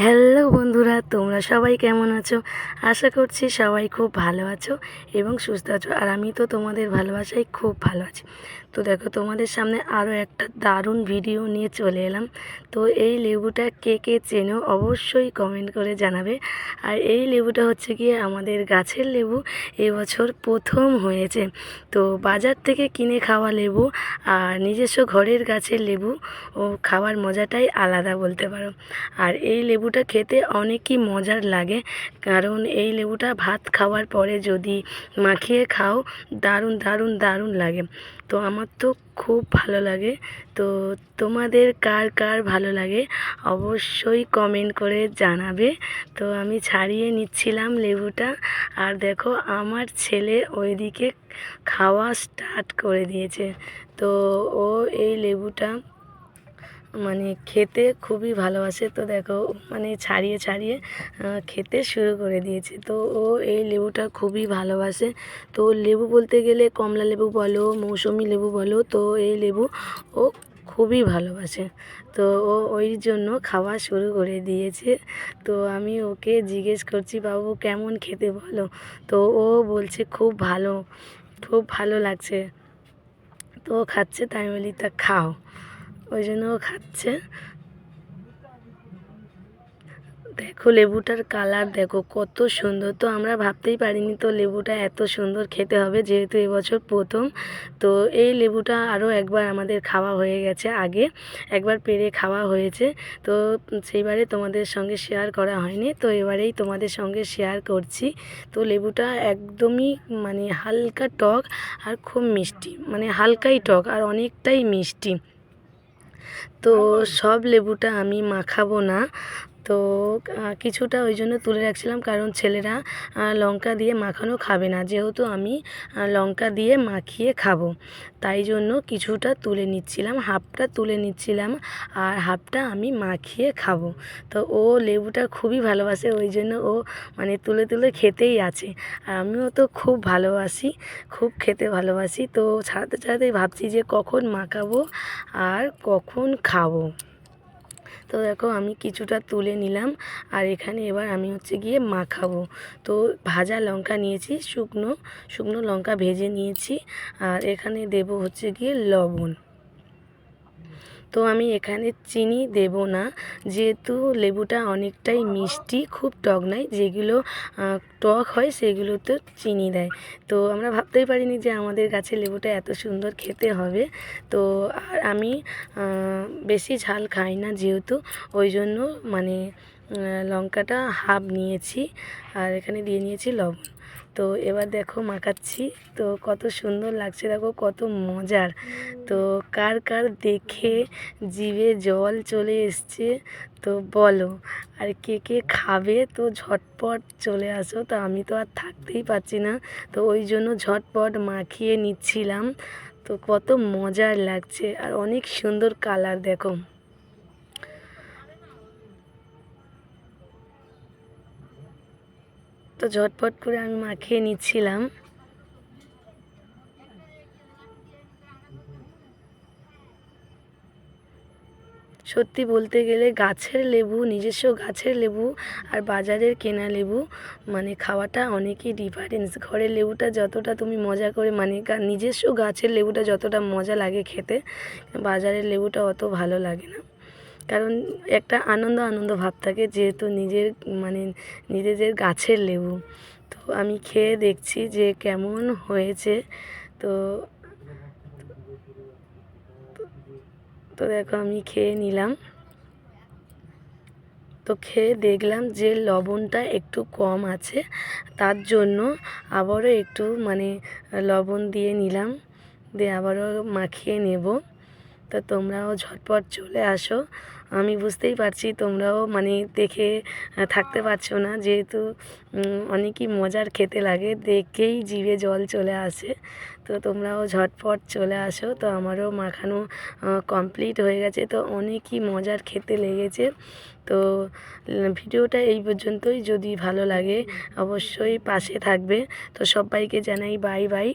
Hello বন্ধুরা, তোমরা সবাই কেমন আছো? আশা করছি সবাই খুব ভালো আছো এবং সুস্থ আছো। আর আমি তো তোমাদের ভালোবাসায় খুব ভালো আছি। তো দেখো, তোমাদের সামনে আরও একটা দারুণ ভিডিও নিয়ে চলে এলাম। তো এই লেবুটা কে কে চেনো অবশ্যই কমেন্ট করে জানাবে। আর এই লেবুটা হচ্ছে গিয়ে আমাদের গাছের লেবু, এবছর প্রথম হয়েছে। তো বাজার থেকে কিনে খাওয়া লেবু আর নিজস্ব ঘরের গাছের লেবু ও খাওয়ার মজাটাই আলাদা বলতে পারো। আর এই লেবুটা খেতে অনেকই মজার লাগে, কারণ এই লেবুটা ভাত খাওয়ার পরে যদি মাখিয়ে খাও দারুণ দারুণ দারুণ লাগে। তো আমার তো খুব ভালো লাগে। তো তোমাদের কার কার ভালো লাগে অবশ্যই কমেন্ট করে জানাবে। তো আমি ছাড়িয়ে নিচ্ছিলাম লেবুটা, আর দেখো আমার ছেলে ওইদিকে খাওয়া স্টার্ট করে দিয়েছে। তো ও এই লেবুটা মানে খেতে খুবই ভালোবাসে। তো দেখো মানে ছাড়িয়ে ছাড়িয়ে খেতে শুরু করে দিয়েছে। তো ও এই লেবুটা খুবই ভালোবাসে। তো লেবু বলতে গেলে কমলা লেবু বলো, মৌসুমি লেবু বলো, তো এই লেবু ও খুবই ভালোবাসে। তো ও ওই জন্য খাওয়া শুরু করে দিয়েছে। তো আমি ওকে জিজ্ঞেস করছি, বাবু কেমন খেতে বলো? তো ও বলছে খুব ভালো, খুব ভালো লাগছে। তো ও খাচ্ছে, তাই আমি বলি তা খাও, ওই জন্য ও খাচ্ছে। দেখো লেবুটার কালার দেখো কত সুন্দর। তো আমরা ভাবতেই পারিনি তো লেবুটা এত সুন্দর খেতে হবে, যেহেতু এবছর প্রথম। তো এই লেবুটা আরও একবার আমাদের খাওয়া হয়ে গেছে, আগে একবার পেড়ে খাওয়া হয়েছে। তো সেইবারে তোমাদের সঙ্গে শেয়ার করা হয়নি, তো এবারেই তোমাদের সঙ্গে শেয়ার করছি। তো লেবুটা একদমই মানে হালকা টক আর খুব মিষ্টি, মানে হালকাই টক আর অনেকটাই মিষ্টি। তো সব লেবুটা আমি মাখাবো না, তো কিছুটা ওই জন্য তুলে রাখছিলাম, কারণ ছেলেরা লঙ্কা দিয়ে মাখানো খাবে না, যেহেতু আমি লঙ্কা দিয়ে মাখিয়ে খাবো। তাই জন্য কিছুটা তুলে নিচ্ছিলাম, হাফটা তুলে নিচ্ছিলাম আর হাফটা আমি মাখিয়ে খাবো। তো ও লেবুটা খুবই ভালোবাসে, ওই জন্য ও মানে তুলে তুলে খেতেই আছে। আর আমিও তো খুব ভালোবাসি, খুব খেতে ভালোবাসি। তো ছাড়াতে ছাড়াতেই ভাবছি যে কখন মাখাবো আর কখন খাবো। তো দেখো আমি কিছুটা তুলে নিলাম, আর এখানে এবার আমি হচ্ছে গিয়ে মাখাবো। তো ভাজা লঙ্কা নিয়েছি, শুকনো শুকনো লঙ্কা ভেজে নিয়েছি, আর এখানে দেব হচ্ছে গিয়ে লবণ। তো আমি এখানে চিনি দেব না, যেহেতু লেবুটা অনেকটাই মিষ্টি, খুব টক নয়। যেগুলো টক হয় সেগুলোতে চিনি দেয়। তো আমরা ভাবতেই পারিনি যে আমাদের গাছের লেবুটা এত সুন্দর খেতে হবে। তো আর আমি বেশি ঝাল খাই না, যেহেতু ওই জন্য মানে লঙ্কাটা হাফ নিয়েছি, আর এখানে দিয়ে নিয়েছি লবণ। তো এবার দেখো মাখাচ্ছি, তো কত সুন্দর লাগছে, দেখো কত মজার। তো কার কার দেখে জিভে জল চলে এসছে তো বলো, আর কে কে খাবে তো ঝটপট চলে আসো। তো আমি তো আর থাকতেই পারছি না, তো ওই জন্য ঝটপট মাখিয়ে নিচ্ছিলাম। তো কত মজার লাগছে আর অনেক সুন্দর কালার দেখো। তো ঝটপট করে আমি মাখিয়ে নিচ্ছিলাম। সত্যি বলতে গেলে গাছের লেবু, নিজস্ব গাছের লেবু আর বাজারের কেনা লেবু মানে খাওয়াটা অনেকই ডিফারেন্স। ঘরের লেবুটা যতটা তুমি মজা করে মানে নিজস্ব গাছের লেবুটা যতটা মজা লাগে খেতে, বাজারের লেবুটা অত ভালো লাগে না। কারণ একটা আনন্দ আনন্দ ভাব থাকে, যেহেতু নিজের মানে নিজেদের গাছের লেবু। তো আমি খেয়ে দেখছি যে কেমন হয়েছে। তো তো দেখো আমি খেয়ে নিলাম। তো খেয়ে দেখলাম যে লবণটা একটু কম আছে, তার জন্য আবারও একটু মানে লবণ দিয়ে নিলাম, দিয়ে আবারও মাখিয়ে নেব। তো তোমরাও ঝটপট চলে আসো। আমি বুঝতেই পারছি তোমরাও মানে দেখে থাকতে পারছো না, যেহেতু অনেকই মজার খেতে লাগে, দেখেই জিভে জল চলে আসে। তো তোমরাও ঝটপট চলে আসো। তো আমারও মাখানো কমপ্লিট হয়ে গেছে, তো অনেকই মজার খেতে লেগেছে। তো ভিডিওটা এই পর্যন্তই। যদি ভালো লাগে অবশ্যই পাশে থাকবে। তো সবাইকে জানাই বাই বাই।